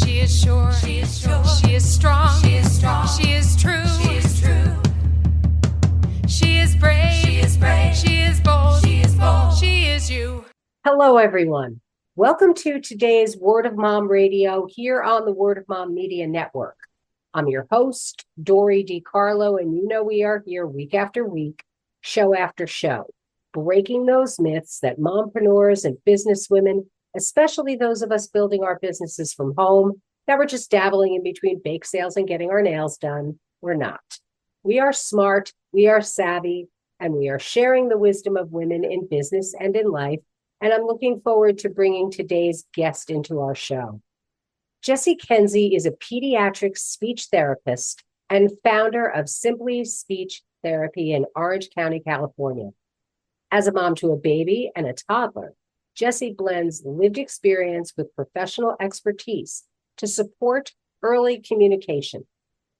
She is sure. She is sure. She is strong. She is strong. She is true. She is true. She is brave. She is brave. She is bold. She is bold. She is you. Hello, everyone. Welcome to today's Word of Mom Radio here on the Word of Mom Media Network. I'm your host, Dori DeCarlo, and you know we are here week after week, show after show, breaking those myths that mompreneurs and businesswomen, especially those of us building our businesses from home, that we're just dabbling in between bake sales and getting our nails done. We're not. We are smart, we are savvy, and we are sharing the wisdom of women in business and in life. And I'm looking forward to bringing today's guest into our show. Jessie Kensey is a pediatric speech therapist and founder of Simply Speech Therapy in Orange County, California. As a mom to a baby and a toddler, Jessie blends lived experience with professional expertise to support early communication.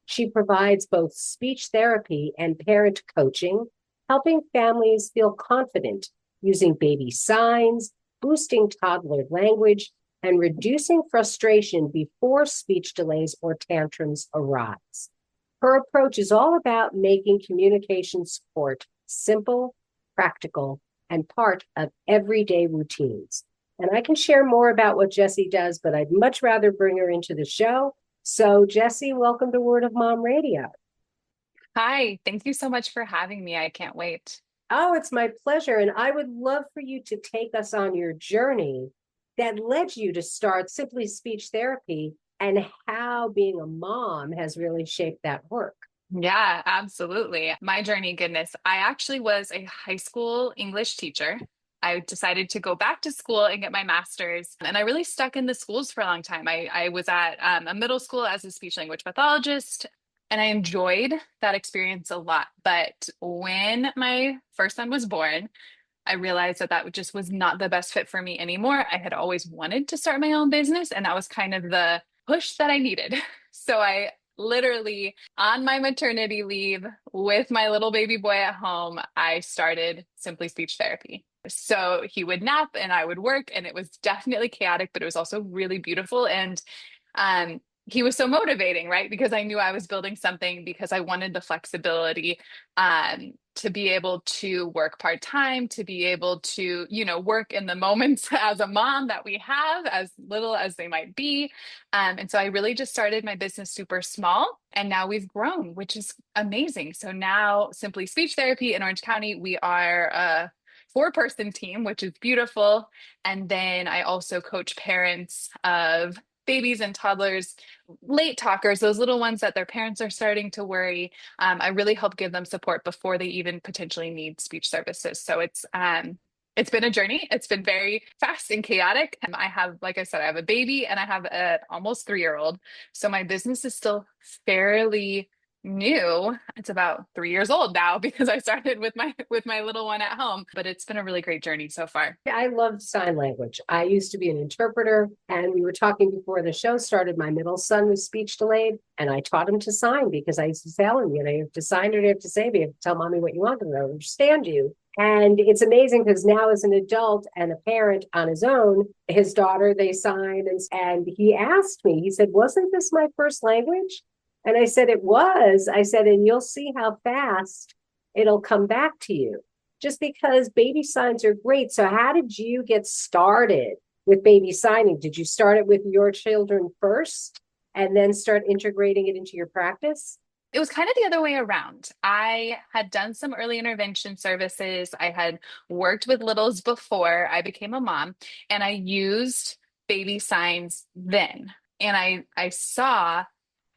She provides both speech therapy and parent coaching, helping families feel confident using baby signs, boosting toddler language, and reducing frustration before speech delays or tantrums arise. Her approach is all about making communication support simple, practical, and part of everyday routines. And I can share more about what Jessie does, but I'd much rather bring her into the show. So Jessie, welcome to Word of Mom Radio. Hi, thank you so much for having me. I can't wait. Oh, it's my pleasure. And I would love for you to take us on your journey that led you to start Simply Speech Therapy and how being a mom has really shaped that work. Yeah, absolutely. My journey, goodness. I actually was a high school English teacher. I decided to go back to school and get my master's, and I really stuck in the schools for a long time. I was at a middle school as a speech language pathologist, and I enjoyed that experience a lot. But when my first son was born, I realized that that just was not the best fit for me anymore. I had always wanted to start my own business, and that was kind of the push that I needed. So I literally, on my maternity leave with my little baby boy at home, I started Simply Speech Therapy. So he would nap and I would work, and it was definitely chaotic, but it was also really beautiful. And he was so motivating, right? Because I knew I was building something, because I wanted the flexibility to be able to work part-time, to be able to, work in the moments as a mom that we have, as little as they might be. And so I really just started my business super small, and now we've grown, which is amazing. So now Simply Speech Therapy in Orange County, we are a 4-person team, which is beautiful. And then I also coach parents of babies and toddlers, late talkers, those little ones that their parents are starting to worry. I really help give them support before they even potentially need speech services. So it's been a journey. It's been very fast and chaotic. And I have, like I said, I have a baby and I have an almost 3-year-old. So my business is still fairly new. It's about 3 years old now, because I started with my little one at home, but it's been a really great journey so far. I love sign language. I used to be an interpreter, and we were talking before the show started. My middle son was speech delayed, and I taught him to sign, because I used to tell him, you have to sign or you have to say, but you have to tell mommy what you want to understand you. And it's amazing, because now as an adult and a parent on his own, his daughter, they signed, and he asked me, he said, wasn't this my first language? And I said, it was. I said, and you'll see how fast it'll come back to you, just because baby signs are great. So how did you get started with baby signing? Did you start it with your children first and then start integrating it into your practice? It was kind of the other way around. I had done some early intervention services. I had worked with littles before I became a mom, and I used baby signs then. And I saw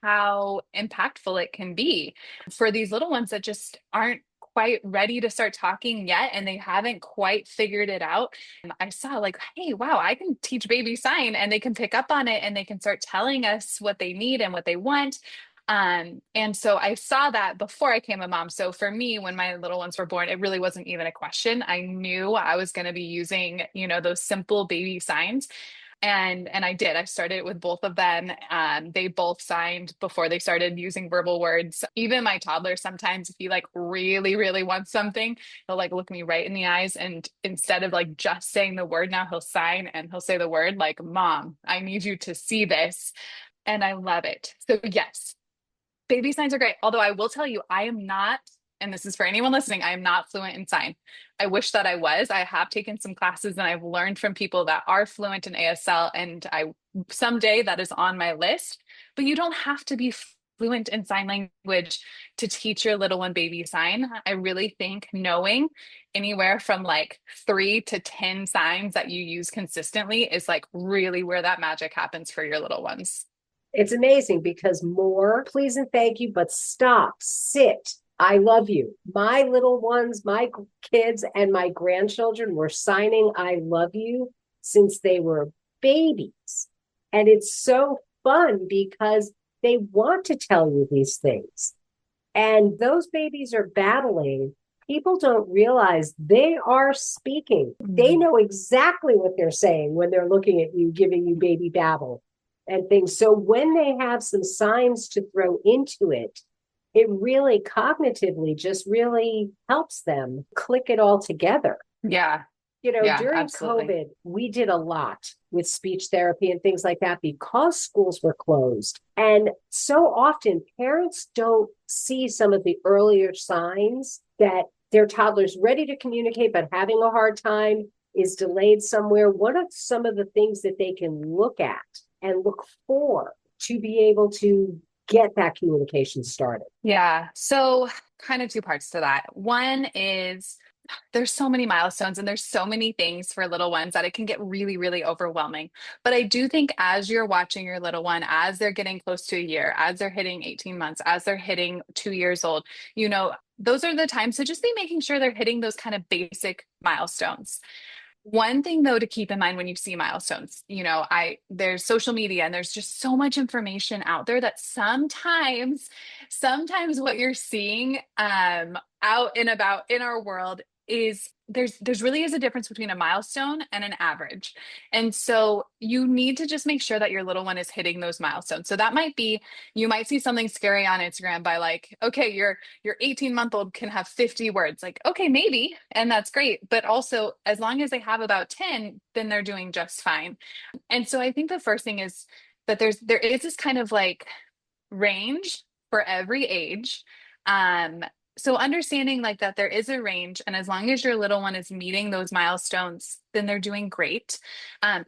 how impactful it can be for these little ones that just aren't quite ready to start talking yet, and they haven't quite figured it out. I saw like, hey, wow, I can teach baby sign, and they can pick up on it, and they can start telling us what they need and what they want. And so I saw that before I became a mom. So for me, when my little ones were born, it really wasn't even a question. I knew I was going to be using, those simple baby signs. And I did. I started with both of them. They both signed before they started using verbal words. Even my toddler, sometimes if he like really, really wants something, he'll like look me right in the eyes. And instead of like just saying the word, now he'll sign and he'll say the word like, Mom, I need you to see this. And I love it. So yes, baby signs are great. Although I will tell you, I am not, and this is for anyone listening, I am not fluent in sign. I wish that I was. I have taken some classes and I've learned from people that are fluent in ASL, and someday that is on my list. But you don't have to be fluent in sign language to teach your little one baby sign. I really think knowing anywhere from like 3 to 10 signs that you use consistently is like really where that magic happens for your little ones. It's amazing because more, please and thank you, but stop, sit, I love you. My little ones, my kids and my grandchildren were signing I love you since they were babies. And it's so fun because they want to tell you these things. And those babies are battling. People don't realize they are speaking. They know exactly what they're saying when they're looking at you, giving you baby babble and things. So when they have some signs to throw into it, it really cognitively just really helps them click it all together. Yeah. During Absolutely. COVID, we did a lot with speech therapy and things like that because schools were closed. And so often parents don't see some of the earlier signs that their toddler's ready to communicate, but having a hard time, is delayed somewhere. What are some of the things that they can look at and look for to be able to get that communication started? Yeah. So kind of two parts to that. One is there's so many milestones and there's so many things for little ones that it can get really, really overwhelming. But I do think as you're watching your little one, as they're getting close to a year, as they're hitting 18 months, as they're hitting 2 years old, those are the times to just be making sure they're hitting those kind of basic milestones. One thing though to keep in mind when you see milestones, there's social media and there's just so much information out there that sometimes what you're seeing out and about in our world is there's really is a difference between a milestone and an average. And so you need to just make sure that your little one is hitting those milestones. So that might be, you might see something scary on Instagram by like, okay, your 18-month-old can have 50 words. Like, okay, maybe, and that's great. But also as long as they have about 10, then they're doing just fine. And so I think the first thing is that there is this kind of like range for every age. So understanding like that there is a range, and as long as your little one is meeting those milestones, then they're doing great.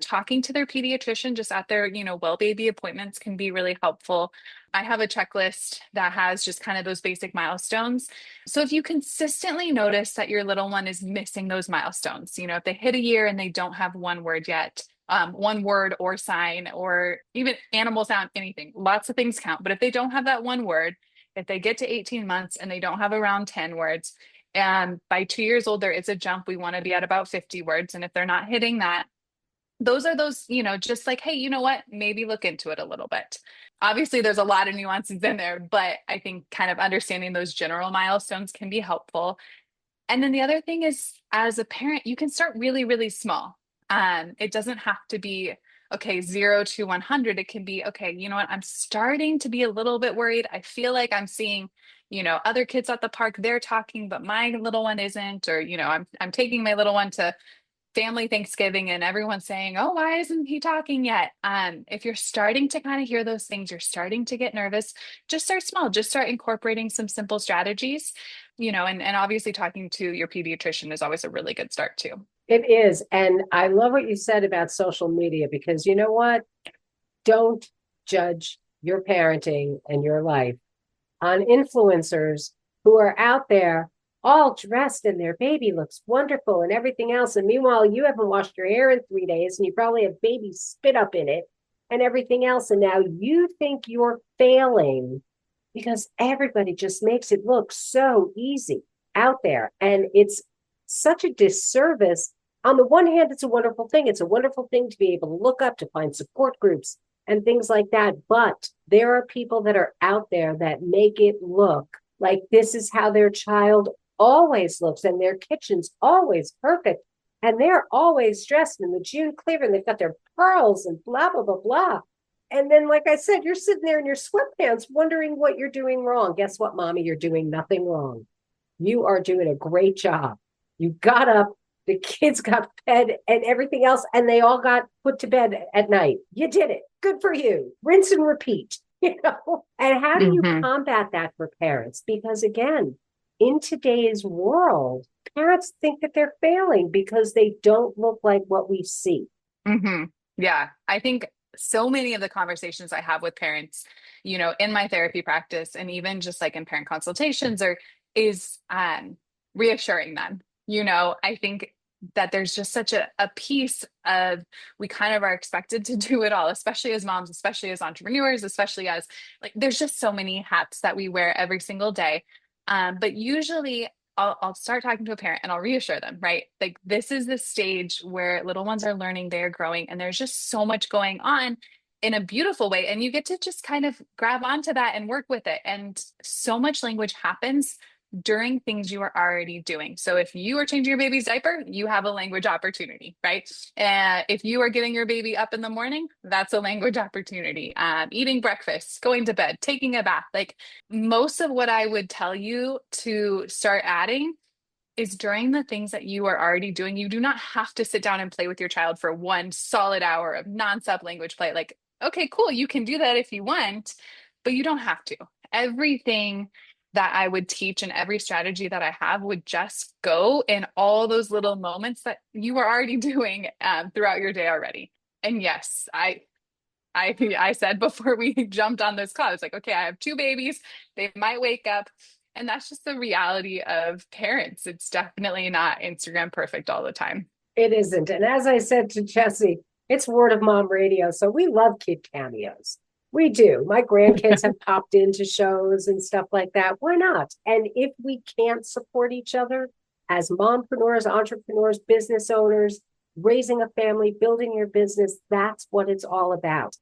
Talking to their pediatrician just at their, well baby appointments can be really helpful. I have a checklist that has just kind of those basic milestones. So if you consistently notice that your little one is missing those milestones, if they hit a year and they don't have one word yet, one word or sign or even animal sound, anything, lots of things count. But if they don't have that one word, if they get to 18 months and they don't have around 10 words, and by 2 years old, there is a jump. We want to be at about 50 words. And if they're not hitting that, those are those, just like, hey, you know what? Maybe look into it a little bit. Obviously, there's a lot of nuances in there, but I think kind of understanding those general milestones can be helpful. And then the other thing is, as a parent, you can start really, really small. It doesn't have to be, okay, 0 to 100. It can be, okay, you know what? I'm starting to be a little bit worried. I feel like I'm seeing, other kids at the park, they're talking, but my little one isn't, or, I'm taking my little one to family Thanksgiving and everyone's saying, oh, why isn't he talking yet? If you're starting to kind of hear those things, you're starting to get nervous, just start small, just start incorporating some simple strategies, and obviously talking to your pediatrician is always a really good start too. It is. And I love what you said about social media, because you know what? Don't judge your parenting and your life on influencers who are out there all dressed and their baby looks wonderful and everything else. And meanwhile, you haven't washed your hair in 3 days and you probably have baby spit up in it and everything else. And now you think you're failing because everybody just makes it look so easy out there. And it's such a disservice. On the one hand, it's a wonderful thing. It's a wonderful thing to be able to look up, to find support groups and things like that. But there are people that are out there that make it look like this is how their child always looks and their kitchen's always perfect. And they're always dressed in the June cleaver and they've got their pearls and blah, blah, blah, blah. And then, like I said, you're sitting there in your sweatpants wondering what you're doing wrong. Guess what, mommy? You're doing nothing wrong. You are doing a great job. You got up, the kids got fed and everything else, and they all got put to bed at night. You did it. Good for you. Rinse and repeat, you know? And how do you combat that for parents? Because again, in today's world, parents think that they're failing because they don't look like what we see. Yeah, I think so many of the conversations I have with parents, in my therapy practice and even just like in parent consultations is reassuring them. I think that there's just such a piece of, we kind of are expected to do it all, especially as moms, especially as entrepreneurs, especially as like, there's just so many hats that we wear every single day. But usually I'll start talking to a parent and I'll reassure them, right? Like this is the stage where little ones are learning, they are growing, and there's just so much going on in a beautiful way. And you get to just kind of grab onto that and work with it. And so much language happens during things you are already doing. So if you are changing your baby's diaper, you have a language opportunity, right? If you are getting your baby up in the morning, that's a language opportunity. Eating breakfast, going to bed, taking a bath, like most of what I would tell you to start adding is during the things that you are already doing. You do not have to sit down and play with your child for 1 solid hour of nonstop language play. Like, okay, cool. You can do that if you want, but you don't have to. Everything that I would teach and every strategy that I have would just go in all those little moments that you are already doing throughout your day already. And yes, I said before we jumped on this call, it's like, okay, I have 2 babies. They might wake up. And that's just the reality of parents. It's definitely not Instagram perfect all the time. It isn't. And as I said to Jessie, it's Word of Mom Radio. So we love kid cameos. We do. My grandkids have popped into shows and stuff like that. Why not? And if we can't support each other as mompreneurs, entrepreneurs, business owners, raising a family, building your business, that's what it's all about.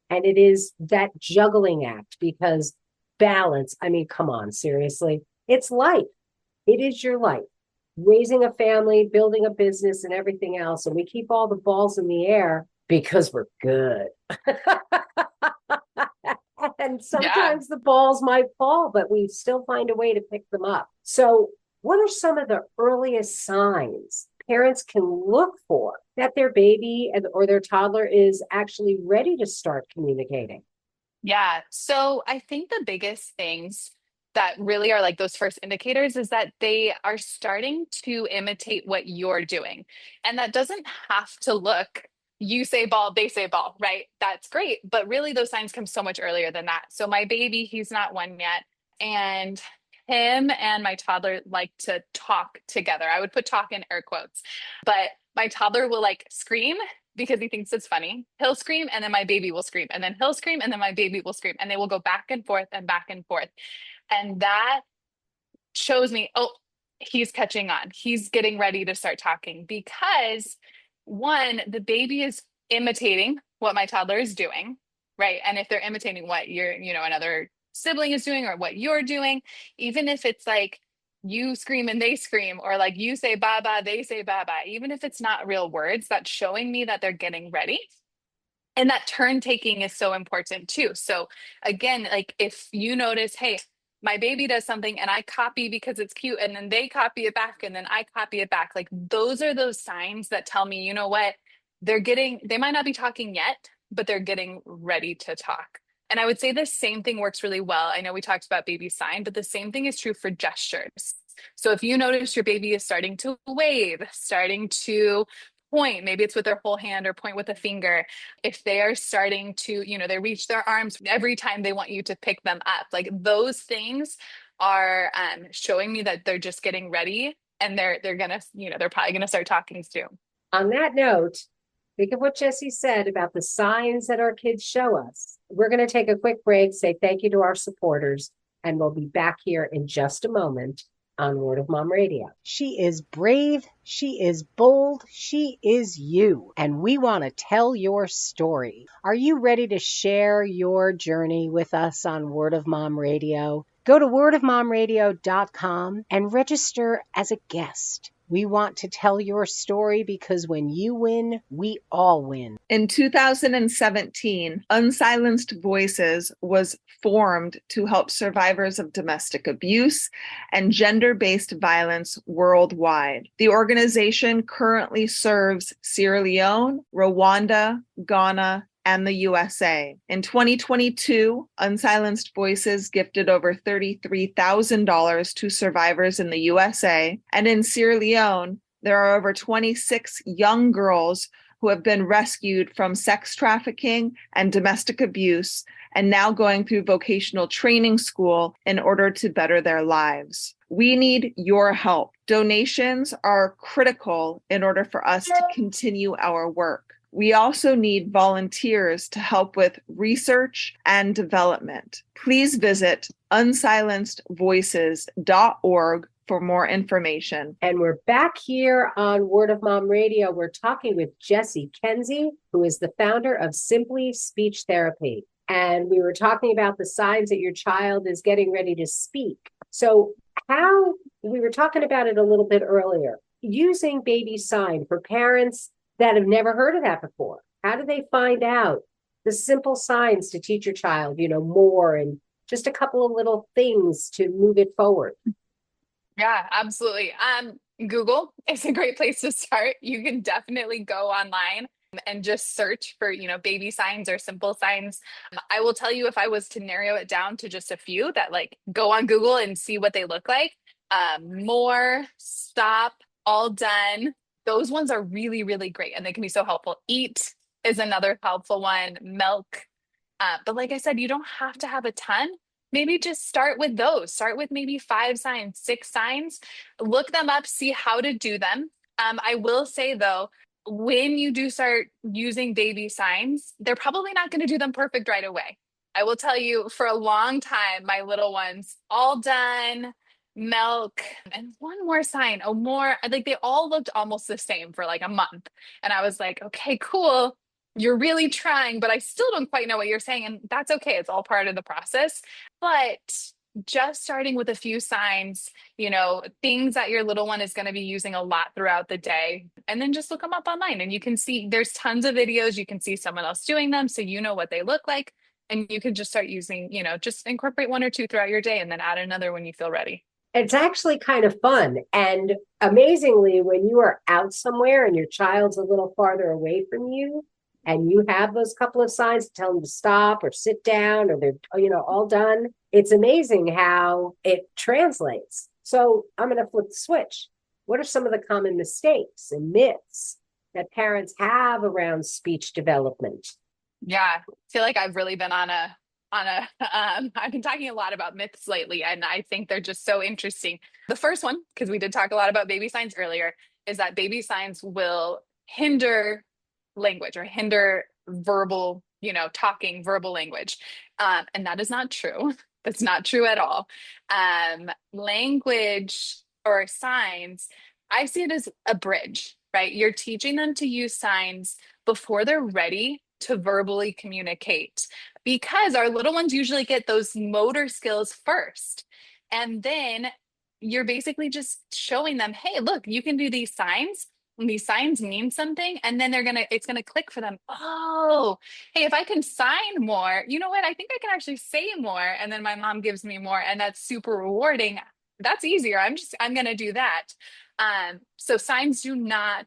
And it is that juggling act because balance, I mean, come on, seriously. It's life. It is your life. Raising a family, building a business and everything else. And we keep all the balls in the air because we're good. And sometimes the balls might fall, but we still find a way to pick them up. So what are some of the earliest signs parents can look for that their baby or their toddler is actually ready to start communicating? Yeah. So I think the biggest things that really are like those first indicators is that they are starting to imitate what you're doing. And that doesn't have to look, you say ball, they say ball, right? That's great. But really those signs come so much earlier than that. So my baby, he's not 1 yet. And him and my toddler like to talk together. I would put talk in air quotes, but my toddler will like scream because he thinks it's funny. He'll scream and then my baby will scream and then he'll scream and then my baby will scream and they will go back and forth and back and forth. And that shows me, oh, he's catching on. He's getting ready to start talking because 1, the baby is imitating what my toddler is doing, right? And if they're imitating what another sibling is doing or what you're doing, even if it's like you scream and they scream, or like you say baba, they say baba, even if it's not real words, that's showing me that they're getting ready. And that turn taking is so important too. So again, like if you notice, hey, my baby does something and I copy because it's cute, and then they copy it back and then I copy it back. Like those are those signs that tell me, you know what, they might not be talking yet, but they're getting ready to talk. And I would say the same thing works really well. I know we talked about baby sign, but the same thing is true for gestures. So if you notice your baby is starting to wave, starting to point, maybe it's with their whole hand or point with a finger. If they are starting to, they reach their arms every time they want you to pick them up, like those things are showing me that they're just getting ready and they're gonna, they're probably gonna start talking soon. On that note, think of what Jessie said about the signs that our kids show us. We're going to take a quick break, say thank you to our supporters, and we'll be back here in just a moment on Word of Mom Radio. She is brave. She is bold. She is you. And we want to tell your story. Are you ready to share your journey with us on Word of Mom Radio? Go to wordofmomradio.com and register as a guest. We want to tell your story because when you win, we all win. In 2017, Unsilenced Voices was formed to help survivors of domestic abuse and gender-based violence worldwide. The organization currently serves Sierra Leone, Rwanda, Ghana, and the USA. In 2022, Unsilenced Voices gifted over $33,000 to survivors in the USA, and in Sierra Leone, there are over 26 young girls who have been rescued from sex trafficking and domestic abuse and now going through vocational training school in order to better their lives. We need your help. Donations are critical in order for us to continue our work. We also need volunteers to help with research and development. Please visit unsilencedvoices.org for more information. And we're back here on Word of Mom Radio. We're talking with Jessie Kensey, who is the founder of Simply Speech Therapy. And we were talking about the signs that your child is getting ready to speak. So we were talking about it a little bit earlier, using baby sign for parents that have never heard of that before. How do they find out the simple signs to teach your child, more, and just a couple of little things to move it forward? Yeah, absolutely. Google is a great place to start. You can definitely go online and just search for, baby signs or simple signs. I will tell you, if I was to narrow it down to just a few that go on Google and see what they look like, more, stop, all done. Those ones are really, really great, and they can be so helpful. Eat is another helpful one. Milk. But like I said, you don't have to have a ton. Maybe just start with those. Start with maybe 5 signs, 6 signs. Look them up, see how to do them. I will say, though, when you do start using baby signs, they're probably not going to do them perfect right away. I will tell you, for a long time, my little ones, all done, milk, and one more sign, they all looked almost the same for a month. And I was like, okay, cool. You're really trying, but I still don't quite know what you're saying. And that's okay. It's all part of the process. But just starting with a few signs, things that your little one is going to be using a lot throughout the day. And then just look them up online, and you can see there's tons of videos. You can see someone else doing them, so you know what they look like. And you can just start using, just incorporate 1 or 2 throughout your day and then add another when you feel ready. It's actually kind of fun. And amazingly, when you are out somewhere and your child's a little farther away from you, and you have those couple of signs to tell them to stop or sit down, or they're, all done, it's amazing how it translates. So I'm going to flip the switch. What are some of the common mistakes and myths that parents have around speech development? Yeah, I feel like I've really been I've been talking a lot about myths lately, and I think they're just so interesting. The first one, because we did talk a lot about baby signs earlier, is that baby signs will hinder language or hinder verbal, talking verbal language. And that is not true. That's not true at all. Language or signs, I see it as a bridge, right? You're teaching them to use signs before they're ready to verbally communicate, because our little ones usually get those motor skills first. And then you're basically just showing them, hey, look, you can do these signs. And these signs mean something. And then it's going to click for them. Oh, hey, if I can sign more, you know what? I think I can actually say more. And then my mom gives me more. And that's super rewarding. That's easier. I'm going to do that. So signs do not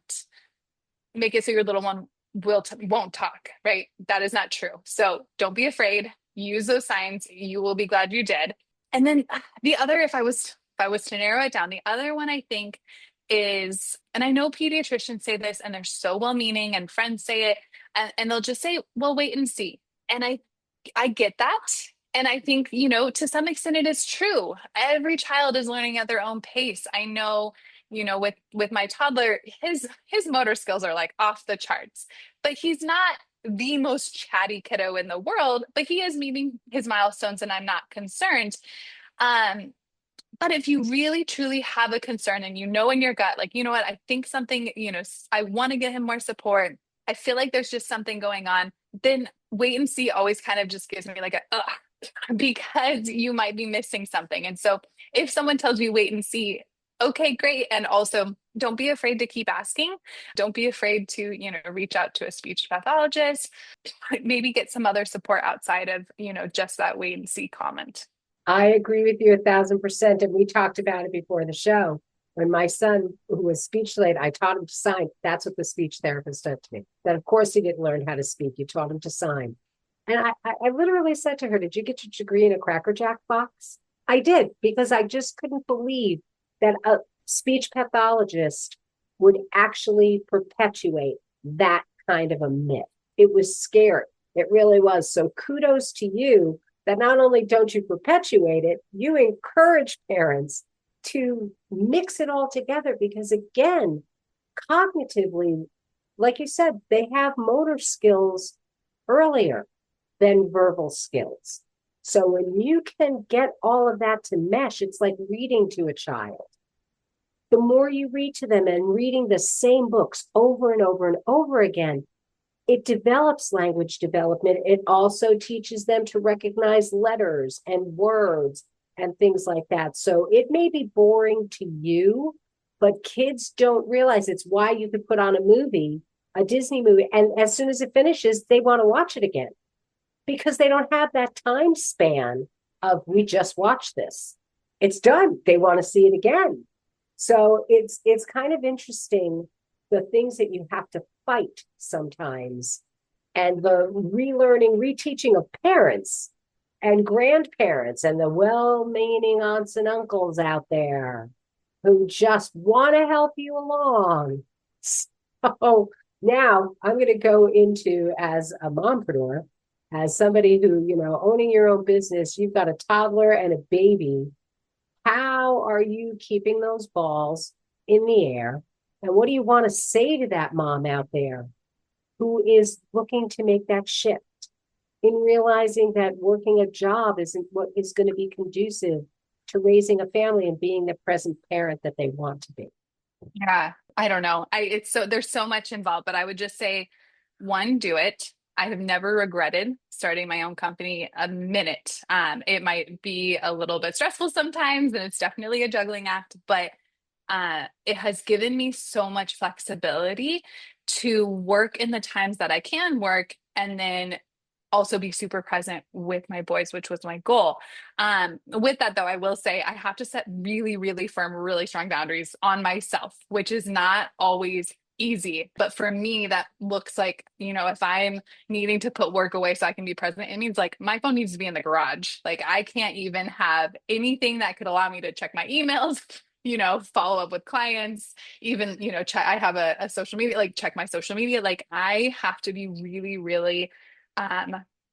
make it so your little one won't talk, right? That is not true. So don't be afraid. Use those signs. You will be glad you did. And then the other, if I was to narrow it down, the other one I think is, and I know pediatricians say this and they're so well-meaning, and friends say it, and they'll just say, well, wait and see. And I get that. And I think, to some extent it is true. Every child is learning at their own pace. I know, with my toddler, his motor skills are off the charts, but he's not the most chatty kiddo in the world, but he is meeting his milestones, and I'm not concerned. But if you really truly have a concern and in your gut, you know what, I think something, I want to get him more support, I feel like there's just something going on, then wait and see always kind of just gives me because you might be missing something. And so if someone tells you wait and see, Okay, great. And also, don't be afraid to keep asking. Don't be afraid to, reach out to a speech pathologist, maybe get some other support outside of, just that wait and see comment. I agree with you 1,000%. And we talked about it before the show. When my son, who was speech delayed, I taught him to sign. That's what the speech therapist said to me. That of course he didn't learn how to speak. You taught him to sign. And I literally said to her, "Did you get your degree in a Cracker Jack box?" I did, because I just couldn't believe that a speech pathologist would actually perpetuate that kind of a myth. It was scary. It really was. So kudos to you that not only don't you perpetuate it, you encourage parents to mix it all together, because again, cognitively, like you said, they have motor skills earlier than verbal skills. So when you can get all of that to mesh, it's like reading to a child. The more you read to them and reading the same books over and over and over again, it develops language development. It also teaches them to recognize letters and words and things like that. So it may be boring to you, but kids don't realize it's why you could put on a movie, a Disney movie, and as soon as it finishes, they want to watch it again, because they don't have that time span of we just watched this. It's done. They want to see it again. So it's kind of interesting, the things that you have to fight sometimes, and the relearning, reteaching of parents and grandparents and the well-meaning aunts and uncles out there who just want to help you along. So now I'm going to go into, as a mompreneur, as somebody who, owning your own business, you've got a toddler and a baby. How are you keeping those balls in the air? And what do you want to say to that mom out there who is looking to make that shift in realizing that working a job isn't what is going to be conducive to raising a family and being the present parent that they want to be? Yeah, I don't know. There's so much involved, but I would just say, one, do it. I have never regretted starting my own company a minute. It might be a little bit stressful sometimes, and it's definitely a juggling act, but it has given me so much flexibility to work in the times that I can work, and then also be super present with my boys, which was my goal. With that, though, I will say I have to set really, really firm, really strong boundaries on myself, which is not always easy. But for me, that looks like, if I'm needing to put work away so I can be present, it means like my phone needs to be in the garage. Like I can't even have anything that could allow me to check my emails, follow up with clients, even, I have a social media, like check my social media. Like I have to be really, really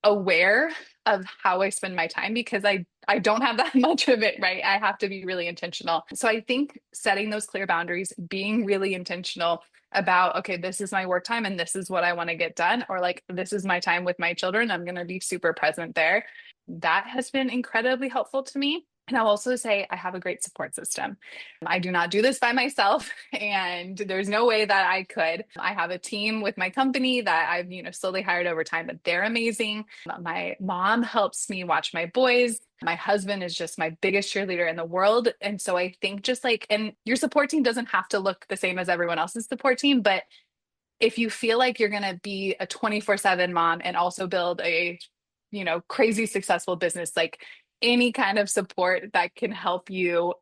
aware of how I spend my time, because I don't have that much of it, right? I have to be really intentional. So I think setting those clear boundaries, being really intentional about, okay, this is my work time and this is what I want to get done, or like, this is my time with my children. I'm going to be super present there. That has been incredibly helpful to me. And I'll also say I have a great support system. I do not do this by myself, and there's no way that I could. I have a team with my company that I've, slowly hired over time, but they're amazing. My mom helps me watch my boys. My husband is just my biggest cheerleader in the world. And so I think just like, and your support team doesn't have to look the same as everyone else's support team, but if you feel like you're going to be a 24/7 mom and also build a, crazy successful business, like any kind of support that can help you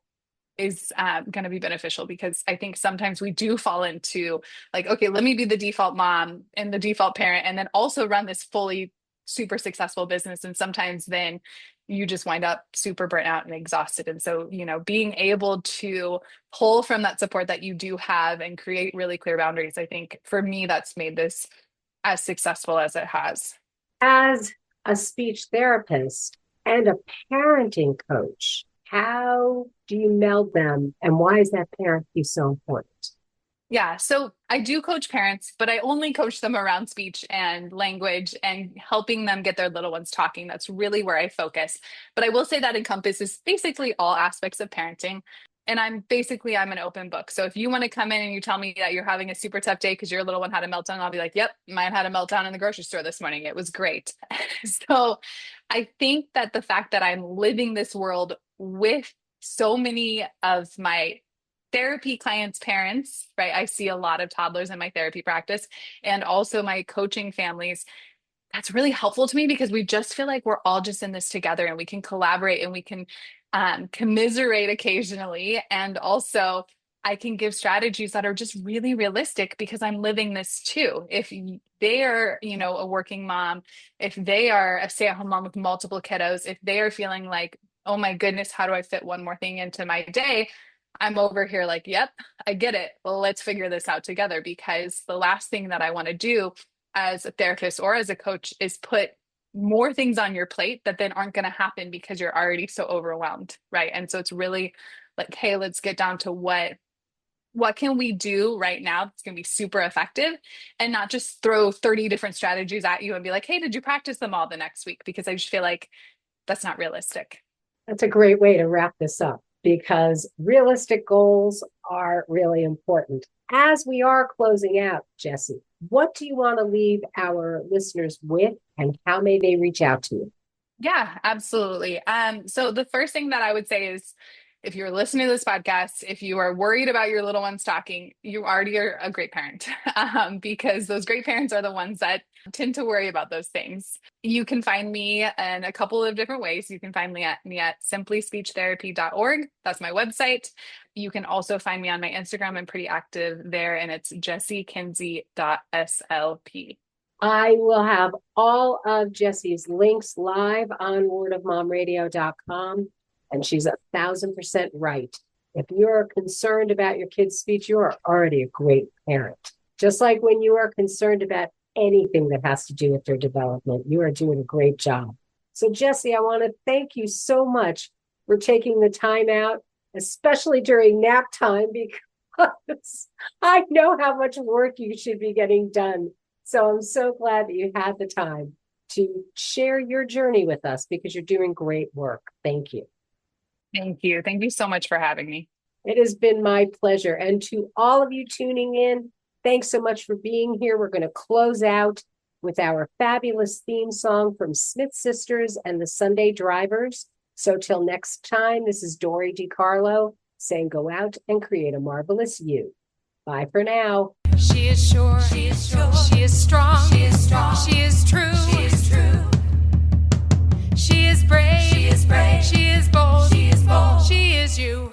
is going to be beneficial, because I think sometimes we do fall into like, okay, let me be the default mom and the default parent, and then also run this fully super successful business. And sometimes then you just wind up super burnt out and exhausted. And so, being able to pull from that support that you do have and create really clear boundaries, I think for me, that's made this as successful as it has. As a speech therapist and a parenting coach, how do you meld them, and why is that parent piece so important? Yeah, so I do coach parents, but I only coach them around speech and language and helping them get their little ones talking. That's really where I focus. But I will say that encompasses basically all aspects of parenting. And I'm an open book. So if you want to come in and you tell me that you're having a super tough day because your little one had a meltdown, I'll be like, yep, mine had a meltdown in the grocery store this morning. It was great. So I think that the fact that I'm living this world with so many of my therapy clients' parents, right? I see a lot of toddlers in my therapy practice and also my coaching families. That's really helpful to me because we just feel like we're all just in this together and we can collaborate and we can commiserate occasionally. And also, I can give strategies that are just really realistic because I'm living this too. If they are, a working mom, if they are a stay-at-home mom with multiple kiddos, if they are feeling like, oh my goodness, how do I fit one more thing into my day? I'm over here like, yep, I get it. Well, let's figure this out together, because the last thing that I want to do as a therapist or as a coach is put more things on your plate that then aren't going to happen because you're already so overwhelmed, right? And so it's really like, hey, let's get down to what can we do right now that's going to be super effective, and not just throw 30 different strategies at you and be like, hey, did you practice them all the next week? Because I just feel like that's not realistic. That's a great way to wrap this up, because realistic goals are really important. As we are closing out, Jessie, what do you want to leave our listeners with, and how may they reach out to you? Yeah, absolutely. So the first thing that I would say is, if you're listening to this podcast, if you are worried about your little one's talking, you already are a great parent, because those great parents are the ones that tend to worry about those things. You can find me in a couple of different ways. You can find me at simplyspeechtherapy.org. That's my website. You can also find me on my Instagram. I'm pretty active there, and it's jessiekensey.slp. I will have all of Jessie's links live on wordofmomradio.com. And she's 1,000% right. If you're concerned about your kid's speech, you are already a great parent. Just like when you are concerned about anything that has to do with their development, you are doing a great job. So, Jessie, I want to thank you so much for taking the time out, especially during nap time, because I know how much work you should be getting done. So I'm so glad that you had the time to share your journey with us, because you're doing great work. Thank you. Thank you. Thank you so much for having me. It has been my pleasure. And to all of you tuning in, thanks so much for being here. We're going to close out with our fabulous theme song from Smith Sisters and the Sunday Drivers. So till next time, this is Dori DeCarlo saying go out and create a marvelous you. Bye for now. She is sure, she is sure, she is strong, she is strong, she is true, she is true. She is brave, she is brave, she is bold, she is bold, she is you.